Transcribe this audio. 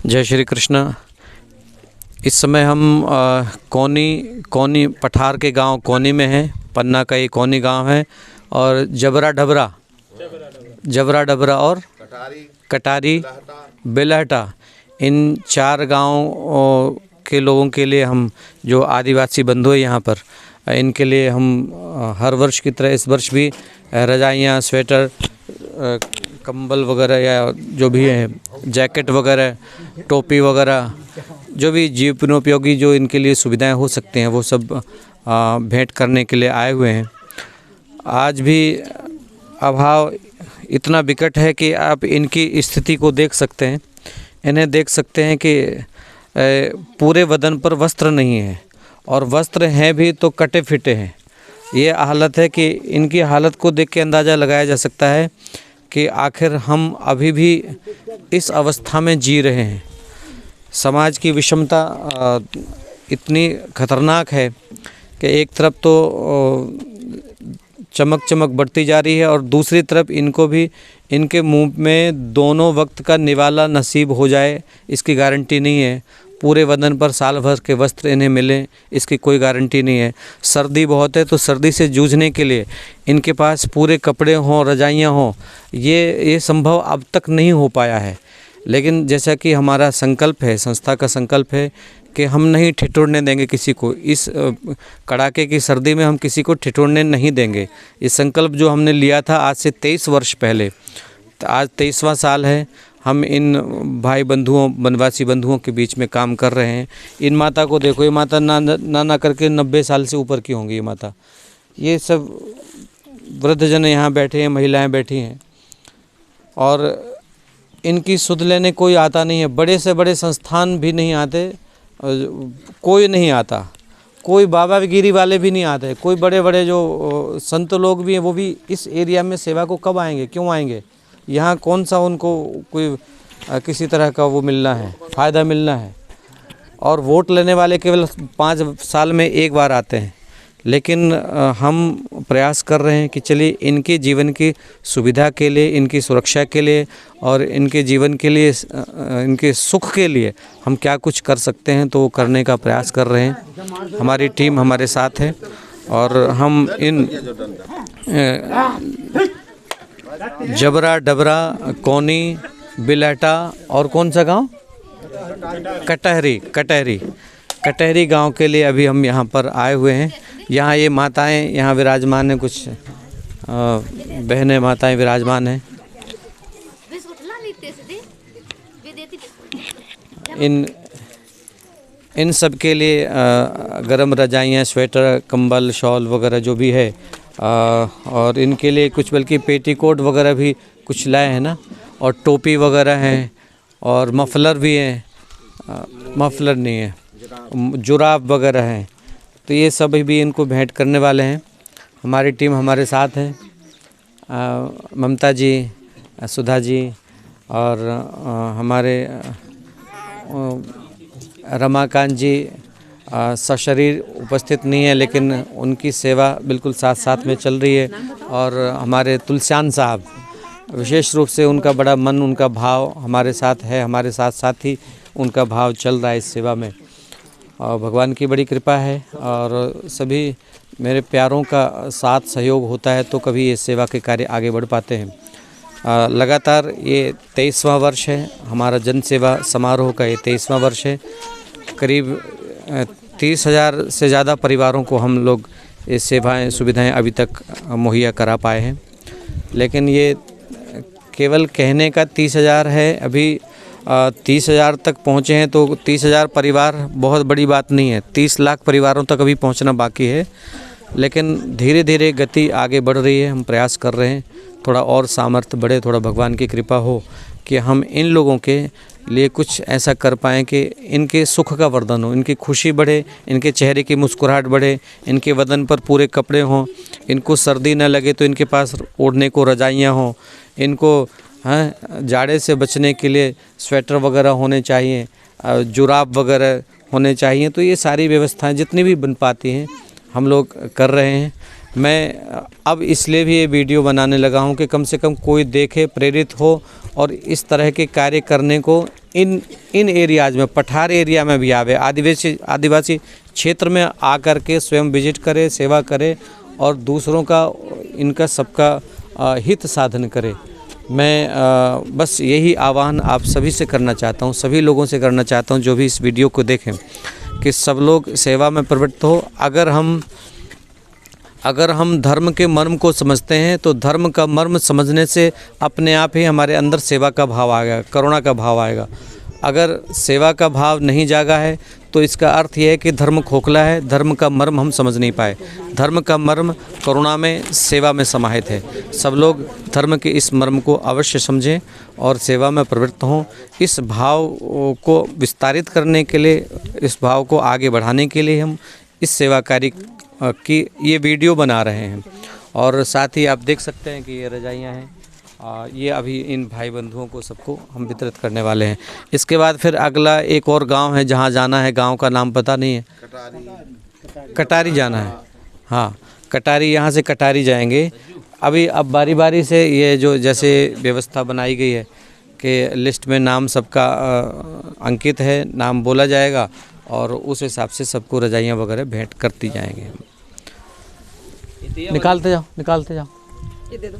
जय श्री कृष्ण। इस समय हम कोनी पठार के गांव कोनी में हैं। पन्ना का ये कोनी गांव है और जबरा डबरा और कटारी बेलहटा, इन 4 गांव के लोगों के लिए हम जो आदिवासी बंधु हैं यहाँ पर, इनके लिए हम हर वर्ष की तरह इस वर्ष भी रजाइयाँ, स्वेटर, कंबल वगैरह या जो भी है, जैकेट वगैरह, टोपी वगैरह, जो भी जीवनोपयोगी जो इनके लिए सुविधाएं हो सकती हैं वो सब भेंट करने के लिए आए हुए हैं। आज भी अभाव इतना विकट है कि आप इनकी स्थिति को देख सकते हैं। इन्हें देख सकते हैं कि पूरे बदन पर वस्त्र नहीं है और वस्त्र हैं भी तो कटे फिटे हैं। ये हालत है कि इनकी हालत को देख के अंदाज़ा लगाया जा सकता है कि आखिर हम अभी भी इस अवस्था में जी रहे हैं। समाज की विषमता इतनी खतरनाक है कि एक तरफ तो चमक बढ़ती जा रही है और दूसरी तरफ इनको भी इनके मुंह में दोनों वक्त का निवाला नसीब हो जाए इसकी गारंटी नहीं है। पूरे बदन पर साल भर के वस्त्र इन्हें मिलें इसकी कोई गारंटी नहीं है। सर्दी बहुत है तो सर्दी से जूझने के लिए इनके पास पूरे कपड़े हों, रजाइयाँ हों, ये संभव अब तक नहीं हो पाया है। लेकिन जैसा कि हमारा संकल्प है, संस्था का संकल्प है कि हम नहीं ठिठुरने देंगे किसी को। इस कड़ाके की सर्दी में हम किसी को ठिठुरने नहीं देंगे। ये संकल्प जो हमने लिया था आज से 23 वर्ष पहले, तो आज 23वां साल है। हम इन भाई बंधुओं, वनवासी बंधुओं के बीच में काम कर रहे हैं। इन माता को देखो, ये माता ना करके 90 साल से ऊपर की होंगी ये माता। ये सब वृद्धजन यहाँ बैठे हैं, महिलाएं बैठी हैं और इनकी सुध लेने कोई आता नहीं है। बड़े से बड़े संस्थान भी नहीं आते, कोई नहीं आता, कोई बाबागिरी वाले भी नहीं आते, कोई बड़े बड़े जो संत लोग भी हैं वो भी इस एरिया में सेवा को कब आएंगे, क्यों आएंगे? यहाँ कौन सा उनको कोई किसी तरह का वो मिलना है, फ़ायदा मिलना है। और वोट लेने वाले केवल 5 साल में एक बार आते हैं। लेकिन हम प्रयास कर रहे हैं कि चलिए इनके जीवन की सुविधा के लिए, इनकी सुरक्षा के लिए और इनके जीवन के लिए, इनके सुख के लिए हम क्या कुछ कर सकते हैं तो वो करने का प्रयास कर रहे हैं। हमारी टीम हमारे साथ है और हम इन जबरा डबरा, कोनी, बिलहटा और कौन सा गांव, कटहरी गांव के लिए अभी हम यहाँ पर आए हुए हैं। यहाँ ये माताएं यहाँ विराजमान हैं, कुछ बहनें माताएं विराजमान हैं। इन सब के लिए गर्म रजाइयाँ, स्वेटर, कंबल, शॉल वगैरह जो भी है, और इनके लिए कुछ बल्कि पेटीकोट वगैरह भी कुछ लाए हैं ना, और टोपी वगैरह हैं और मफलर भी हैं, मफलर नहीं है, जुराब वगैरह हैं। तो ये सब भी इनको भेंट करने वाले हैं। हमारी टीम हमारे साथ है, ममता जी, सुधा जी और हमारे रमाकांत जी सशरीर उपस्थित नहीं है, लेकिन उनकी सेवा बिल्कुल साथ साथ में चल रही है। और हमारे तुलसियान साहब, विशेष रूप से उनका बड़ा मन, उनका भाव हमारे साथ है, हमारे साथ साथ ही उनका भाव चल रहा है इस सेवा में। और भगवान की बड़ी कृपा है और सभी मेरे प्यारों का साथ सहयोग होता है तो कभी ये सेवा के कार्य आगे बढ़ पाते हैं। लगातार ये 23वां वर्ष है, हमारा जन सेवा समारोह का ये 23वां वर्ष है। करीब 30,000 से ज़्यादा परिवारों को हम लोग ये सेवाएं, सुविधाएं अभी तक मुहैया करा पाए हैं। लेकिन ये केवल कहने का 30,000 है, अभी 30,000 तक पहुँचे हैं तो 30,000 परिवार बहुत बड़ी बात नहीं है। 30 लाख परिवारों तक अभी पहुँचना बाकी है, लेकिन धीरे धीरे गति आगे बढ़ रही है। हम प्रयास कर रहे हैं थोड़ा और सामर्थ्य बढ़े, थोड़ा भगवान की कृपा हो कि हम इन लोगों के लिए कुछ ऐसा कर पाएँ कि इनके सुख का वर्धन हो, इनकी खुशी बढ़े, इनके चेहरे की मुस्कुराहट बढ़े, इनके बदन पर पूरे कपड़े हों, इनको सर्दी न लगे तो इनके पास ओढ़ने को रजाइयाँ हों, इनको जाड़े से बचने के लिए स्वेटर वगैरह होने चाहिए, जुराब वगैरह होने चाहिए। तो ये सारी व्यवस्थाएं जितनी भी बन पाती हैं हम लोग कर रहे हैं। मैं अब इसलिए भी ये वीडियो बनाने लगा हूँ कि कम से कम कोई देखे, प्रेरित हो और इस तरह के कार्य करने को इन एरियाज़ में, पठार एरिया में भी आवे, आदिवासी क्षेत्र में आकर के स्वयं विजिट करे, सेवा करे और दूसरों का, इनका सबका हित साधन करे। मैं बस यही आह्वान आप सभी से करना चाहता हूँ, सभी लोगों से करना चाहता हूँ जो भी इस वीडियो को देखें, कि सब लोग सेवा में प्रवृत्त हो। अगर हम धर्म के मर्म को समझते हैं तो धर्म का मर्म समझने से अपने आप ही हमारे अंदर सेवा का भाव आएगा, करुणा का भाव आएगा। अगर सेवा का भाव नहीं जागा है तो इसका अर्थ यह है कि धर्म खोखला है, धर्म का मर्म हम समझ नहीं पाए। धर्म का मर्म करुणा में, सेवा में समाहित है। सब लोग धर्म के इस मर्म को अवश्य समझें और सेवा में प्रवृत्त हों। इस भाव को विस्तारित करने के लिए, इस भाव को आगे बढ़ाने के लिए हम इस सेवा कार्य की ये वीडियो बना रहे हैं। और साथ ही आप देख सकते हैं कि ये रजाइयाँ हैं, ये अभी इन भाई बंधुओं को सबको हम वितरित करने वाले हैं। इसके बाद फिर अगला एक और गांव है जहां जाना है, गांव का नाम पता नहीं है, कटारी जाना है। हाँ, कटारी, यहाँ से कटारी जाएंगे। अभी अब बारी बारी से ये जो जैसे व्यवस्था बनाई गई है कि लिस्ट में नाम सबका अंकित है, नाम बोला जाएगा और उस हिसाब से सबको रजाइयाँ वगैरह भेंट करती जाएंगे। निकालते जाओ, निकालते जाओ। ये दे दो।